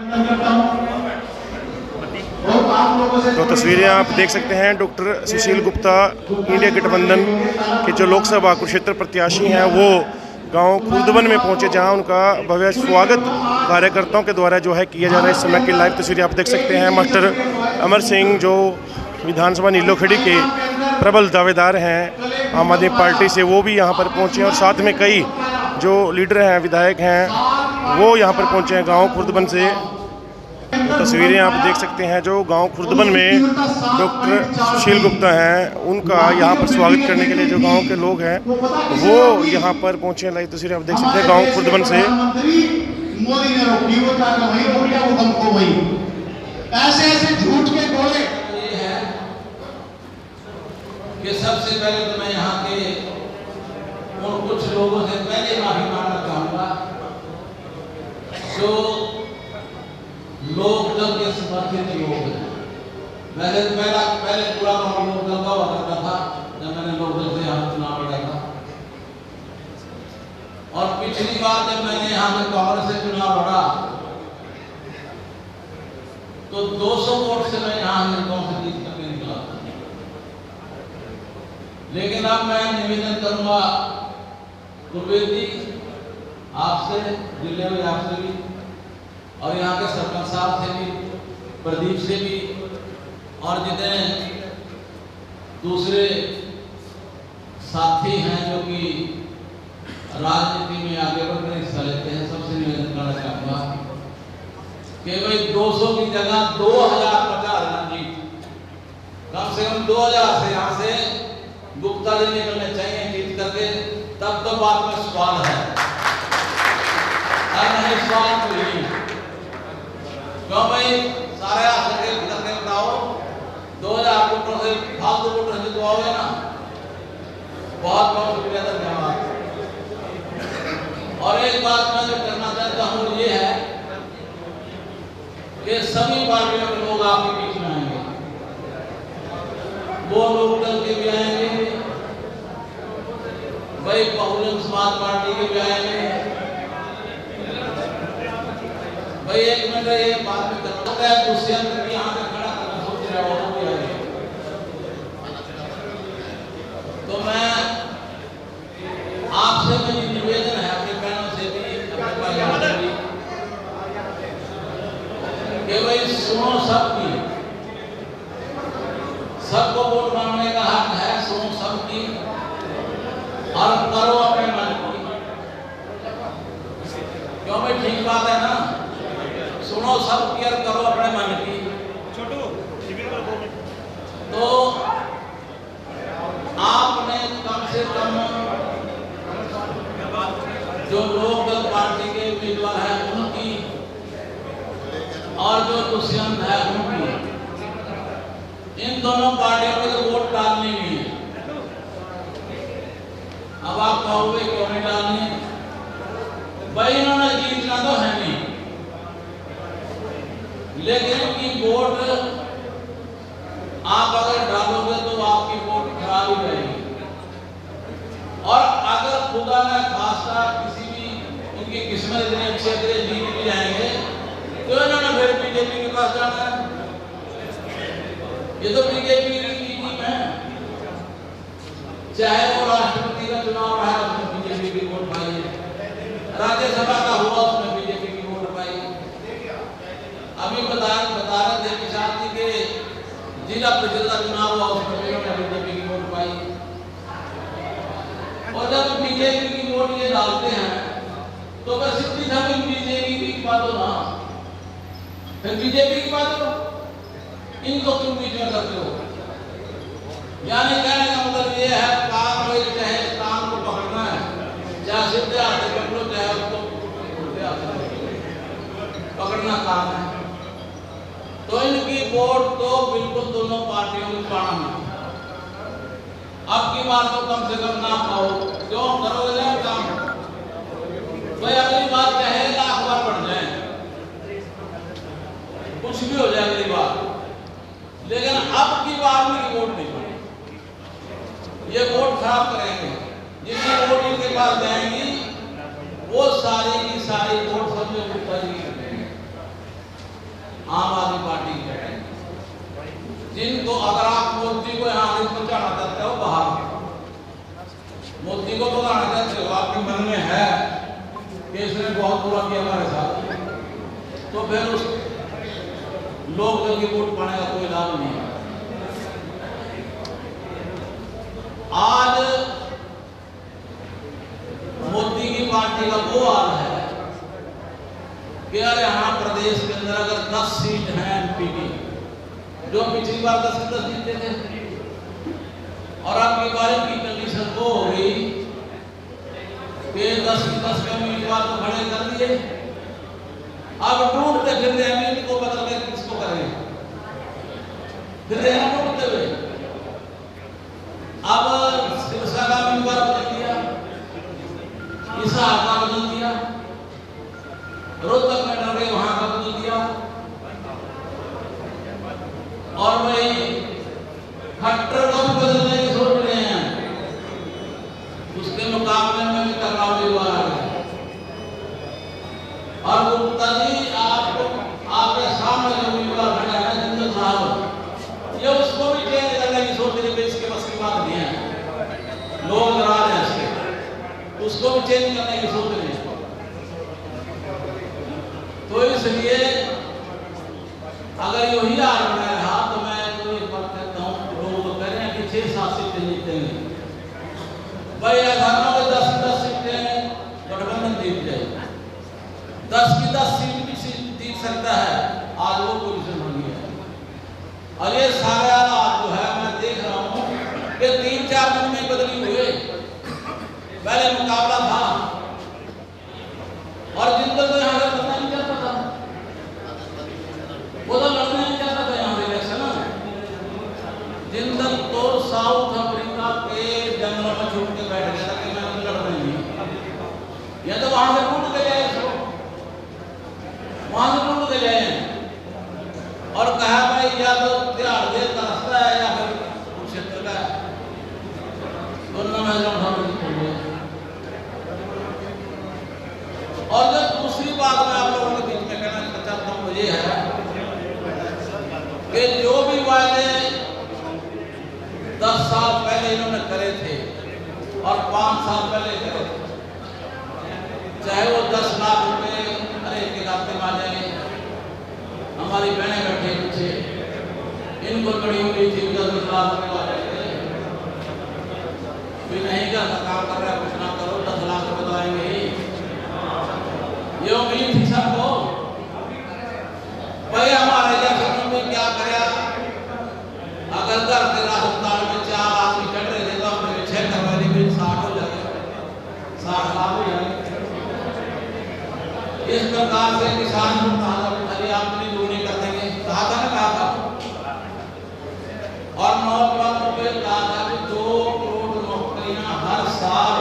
तो तस्वीरें आप देख सकते हैं डॉक्टर सुशील गुप्ता इंडिया गठबंधन के जो लोकसभा कुरुक्षेत्र प्रत्याशी हैं वो गांव खुर्दबन में पहुंचे, जहां उनका भव्य स्वागत कार्यकर्ताओं के द्वारा जो है किया जा रहा है। इस समय की लाइव तस्वीरें आप देख सकते हैं। मास्टर अमर सिंह जो विधानसभा नीलोखेड़ी के प्रबल दावेदार हैं आम आदमी पार्टी से, वो भी यहां पर पहुंचे और साथ में कई जो लीडर हैं, विधायक हैं, वो यहां पर पहुंचे हैं गाँव खुर्दबन से। तो तस्वीरें आप देख सकते हैं जो गांव खुर्दबन में डॉक्टर सुशील गुप्ता हैं, उनका यहां पर स्वागत करने के लिए जो गांव के लोग हैं वो यहां पर पहुंचे हैं। लाइव तस्वीरें आप देख सकते हैं गांव खुर्दबन से। मोदी ने रोकी वो था वही हो गया, वो हमको वही ऐसे ऐसे झूठ के गोले। ये है कि सबसे पहले तो मैं यहाँ के उन कुछ लोगों से पहले माफी मांगना चाहूंगा जो लोकदल के समर्थित लोग हैं। पहले पूरा काम लोकदल का हुआ करता था जब मैंने लोकदल से यहाँ चुनाव लड़ा था, और पिछली बार जब मैंने यहाँ पे कांग्रेस से चुनाव लड़ा तो 200 वोट से मैं यहाँ गांव से जीत करके निकला था। लेकिन अब मैं निवेदन करूंगा कुलवीर जी आपसे, जिले में आपसे भी, और यहाँ के सरपंच साहब से भी, प्रदीप से भी, और जितने दूसरे साथी हैं जो कि राजनीति में आगे बढ़कर हिस्सा लेते हैं, सबसे निवेदन करना चाहूंगा कि भाई 200 की जगह 2050 जीत, कम से कम 2000 से यहाँ से गुप्ता जी निकलने चाहिए जीत करके, तब तो बात में सवाल है। नहीं सवाल तो नहीं, क्यों भाई सारे करके बताओ 2000 वोटों से फालतू वोटर जितवाओगे ना। बहुत बहुत शुक्रिया, धन्यवाद। और एक बात मैं जो करना चाहता हूँ ये है कि सभी पार्टियों के लोग आपके बीच में आएंगे, वो लोकदल के भी आएंगे, भाई बहुजन समाज पार्टी के भी आएंगे। भाई एक मिनट ये बात में करता है, दुष्यंत भी यहाँ पे खड़ा करना सोच रहा हो भी आएंगे। तो मैं आपसे मेरी निवेदन है, अपने बहनों से भी, अपने भाइयों से भी, कि भाई सुनो सबकी, सबको वोट मांगने का हक है, सुनो सबकी और करो अपने मन की। क्यों भाई ठीक बात है ना, सुनो सबकी और करो अपने मन की। तो आपने कम से कम जो लोकदल पार्टी के उम्मीदवार हैं उनकी और जो दुष्यंत है उनकी, इन दोनों पार्टियों को तो वोट डालनी नहीं है। अब आप कहोगे क्यों नहीं डालनी? भाई इन्होंने जीतना तो है नहीं, लेकिन उनकी वोट आप अगर डालोगे तो आपकी वोट खराब ही रहेगी। और अगर खुदा न खास्ता किसी भी उनकी किस्मत इतनी अच्छी है जीत भी जाएंगे तो इन्होंने फिर बीजेपी के पास जाना है। ये तो बीजेपी की टीम है, चाहे वो राष्ट्रपति का चुनाव रहा उसमें बीजेपी की वोट पाई है, राज्यसभा का हुआ उसमें बीजेपी की वोट पाई। अभी बता रहे थे किसान जी के जिला परिषद का चुनाव हुआ उसमें बीजेपी की वोट पाई। और जब बीजेपी की वोट ये डालते हैं तो बस इतनी था कि बीजेपी की बात हो ना, फिर बीजेपी की बात हो, इनको क्यों बीच में करते हो? यानी कहने का मतलब ये है काम में चाहे काम को पकड़ना है, चाहे सीधे हाथ से पकड़ो चाहे उसको उल्टे हाथ से पकड़ना काम है। तो इनकी वोट तो बिल्कुल दोनों पार्टियों को पाना है। अब की बात तो कम से कम ना पाओ, क्यों करोगे ना काम? भाई अगली बात चाहे 1,00,000 बार बढ़ जाए, कुछ भी हो जाए अगली बार, लेकिन अब की बार में वोट नहीं पड़ेगी। ये वोट खराब करेंगे, जितनी वोट इनके पास जाएंगी वो सारी की सारी वोट समझो गुप्ता जी की। जिनको अगर आप मोदी को यहाँ आगे पहुंचाना चाहते हो बाहर, मोदी को भगाना चाहते हो, आपके मन में है कि इसने बहुत बुरा किया हमारे साथ, तो फिर उस लोग जल्दी वोट पाने का कोई लाभ नहीं है। आज मोदी की पार्टी का वो हाल है कि हरियाणा प्रदेश के अंदर अगर 10 सीट हैं एमपी की, जो पिछली बार 10 से 10 जीते थे, और आपकी बार की कंडीशन वो हो गई कि 10 की 10 के उम्मीदवार तो खड़े कर दिए, अब ढूंढते फिर रहे हैं इनको बदल के किसको करें, फिर रहे हैं ढूंढते हुए। अब सिरसा का उम्मीदवार बदल दिया, हिसार का बदल दिया, रोहतक में डर गए वहां का बदल दिया, और वही खट्टर को भी बदलने की सोच रहे हैं, उसके मुकाबले में भी टकराव उम्मीदवार आ गए। और गुप्ता जी आपको आपके सामने जो उम्मीदवार खड़ा है जिंदल साहब, ये उसको भी चेंज करने की सोच रहे, इसके बस की बात नहीं है, लोग नाराज हैं इससे, उसको भी चेंज करने की सोच रहे हैं। तो इसलिए अगर यही हाल बना रहा तो मैं तो एक बात कहता हूँ, लोग तो कह रहे हैं कि 6-7 सीटें जीतेंगे, भाई ऐसा ना हो 10 सीटें गठबंधन जीत जाए, 10 की 10 सीट भी जीत सकता है, आज वो पोजीशन बनी है। और ये सारे हालात जो है मैं देख रहा हूँ कि 3-4 दिन में बदली हुए, पहले मुकाबला था और जिंदल तो यहाँ से पता नहीं चलता था, वो तो लड़ने नहीं चाहता था यहाँ इलेक्शन। जिंदल तो साउथ अफ्रीका के जंगलों में छुप के बैठ गया था कि मैं लड़ रही हूँ, या तो वहां से टूट के जाए, इसको वहां से टूट के जाए और कहा भाई या तो तिहाड़ जेल का रास्ता है या फिर कुरुक्षेत्र का है, दोनों में और जब दूसरी बात मैं आप लोगों के बीच में कहना चाहता हूँ, ये है कि जो भी वायदे 10 साल पहले इन्होंने करे थे और 5 साल पहले करे थे, चाहे वो 10 लाख रुपए अरे के खाते में आ जाएंगे, हमारी बहनें बैठे पीछे, इनको बड़ी उम्मीद थी 10 लाख रुपए आ जाएंगे, भी नहीं कर काम कर रहा है, कुछ ना करो 10 लाख रुपए तो आएंगे ही, ये उम्मीद थी सबको। भाई हमारे जैसे में क्या कराया, अगर घर के अस्पताल में 4 आदमी चढ़ रहे थे तो हमने 6 करवाने में 60 हो जाए, 60 लाख हो जाए। इस प्रकार से किसान को कहा था अरे आप नहीं दूनी कर देंगे, कहा था ना, कहा था, और नौजवानों पे कहा था कि 2 करोड़ नौकरियां हर साल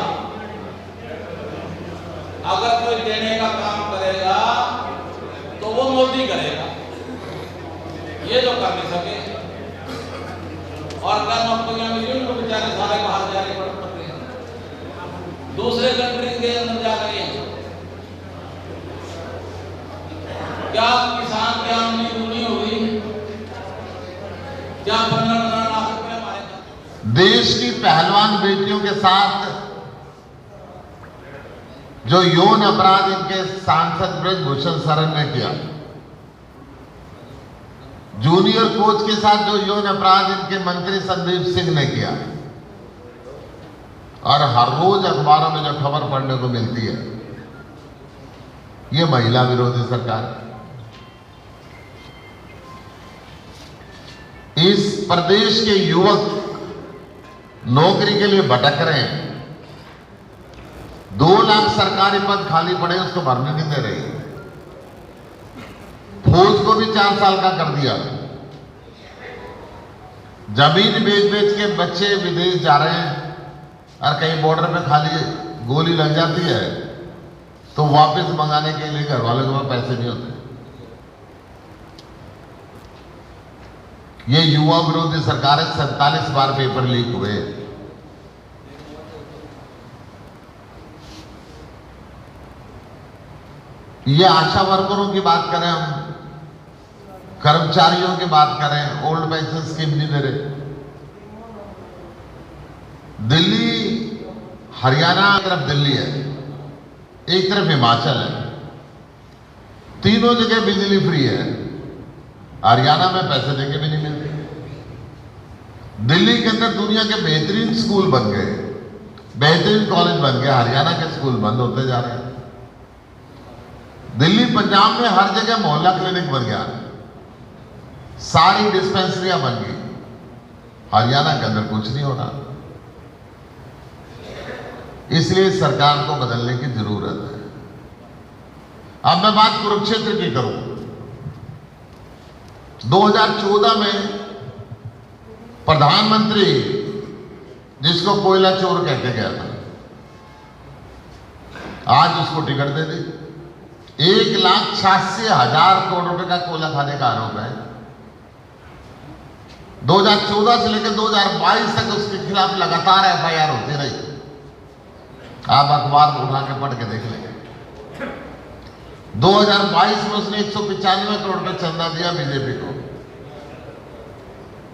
अगर कोई देने का काम करेगा तो वो मोदी करेगा, ये तो कर नहीं सके। और क्या नौकरियां मिली उनको बेचारे सारे बाहर जाके पड़ते हैं, दूसरे कंट्री के अंदर जा रहे हैं। क्या किसान की आमदनी दूनी होगी, क्या 15 लाख रुपए हमारे देश की पहलवान बेटियों के साथ जो यौन अपराध इनके सांसद ब्रजभूषण शरण ने किया, जूनियर कोच के साथ जो यौन अपराध इनके मंत्री संदीप सिंह ने किया, और हर रोज अखबारों में जो खबर पढ़ने को मिलती है, ये महिला विरोधी सरकार है। इस प्रदेश के युवक नौकरी के लिए भटक रहे हैं, 2 लाख सरकारी पद खाली पड़े, उसको भरने नहीं दे रही, फौज को भी 4 साल का कर दिया, जमीन बेच बेच के बच्चे विदेश जा रहे हैं, और कहीं बॉर्डर पे खाली गोली लग जाती है तो वापस मंगाने के लिए घर वालों के पास पैसे नहीं होते। ये युवा विरोधी सरकार है, 47 बार पेपर लीक हुए। ये आशा वर्करों की बात करें हम, कर्मचारियों की बात करें, ओल्ड पेंशन स्कीम नहीं दे रहे। दिल्ली, हरियाणा एक तरफ दिल्ली है, एक तरफ हिमाचल है, तीनों जगह बिजली फ्री है। हरियाणा में पैसे देके भी नहीं मिलते। दिल्ली के अंदर दुनिया के बेहतरीन स्कूल बन गए, बेहतरीन कॉलेज बन गए, हरियाणा के स्कूल बंद होते जा रहे हैं। दिल्ली, पंजाब में हर जगह मोहल्ला क्लिनिक बन गया, सारी डिस्पेंसरियां बन गई। हरियाणा के अंदर कुछ नहीं हो रहा। इसलिए सरकार को बदलने की जरूरत है। अब मैं बात कुरुक्षेत्र की करूं। 2014 में प्रधानमंत्री, जिसको कोयला चोर कहते गया था, आज उसको टिकट दे दी। 1,86,000 करोड़ रुपए का कोयला खाने का आरोप है। 2014 से लेकर 2022 तक उसके खिलाफ लगातार FIR होती रही। आप अखबार उठा के पढ़ के देख लेंगे। 2022 में उसने 195 करोड़ रुपए चंदा दिया बीजेपी को,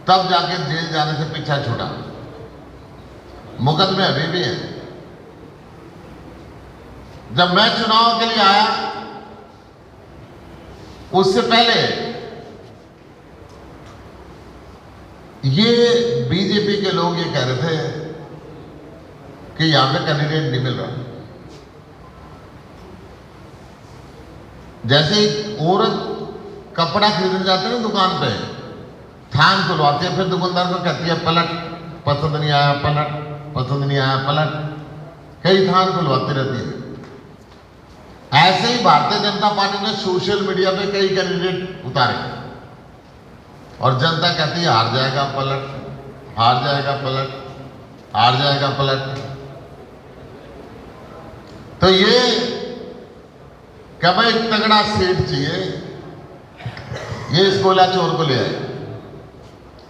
तब जाके जेल जाने से पीछा छूटा। मुकदमे अभी भी है। जब मैं चुनाव के लिए आया, उससे पहले ये बीजेपी के लोग ये कह रहे थे कि यहां पे कैंडिडेट नहीं मिल रहा। जैसे एक औरत कपड़ा खरीदने जाते हैं ना दुकान पे, थान खुलवाती है, फिर दुकानदार को कहती है पलट, पसंद नहीं आया पलट, पसंद नहीं आया पलट, कई थान खुलवाती रहती है। ऐसे ही भारतीय जनता पार्टी ने सोशल मीडिया पे कई कैंडिडेट उतारे और जनता कहती है हार जाएगा पलट, हार जाएगा पलट, हार जाएगा पलट। तो ये कब एक तगड़ा सेठ चाहिए, ये इस कोयला चोर को ले आए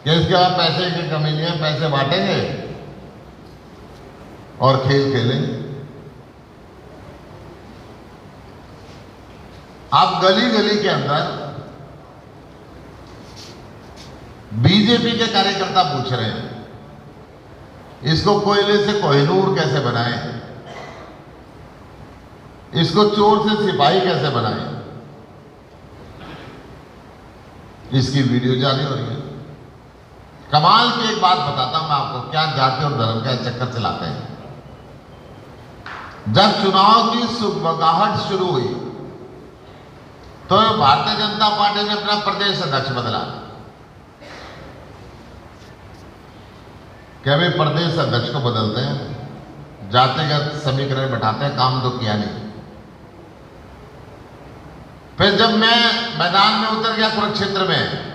कि इसके बाद पैसे की कमी नहीं है, पैसे बांटेंगे और खेल खेलेंगे। आप गली गली के अंदर बीजेपी के कार्यकर्ता पूछ रहे हैं इसको कोयले से कोहिनूर कैसे बनाएं, इसको चोर से सिपाही कैसे बनाएं। इसकी वीडियो जारी हो रही है। कमाल की एक बात बताता हूं मैं आपको, क्या जाति और धर्म का चक्कर चलाते हैं। जब चुनाव की सुगबगाहट शुरू हुई तो भारतीय जनता पार्टी ने अपना प्रदेश अध्यक्ष बदला कि अभी प्रदेश अध्यक्ष को बदलते हैं, जातिगत समीकरण बैठाते हैं, काम तो किया नहीं। फिर जब मैं मैदान में उतर गया कुरुक्षेत्र में,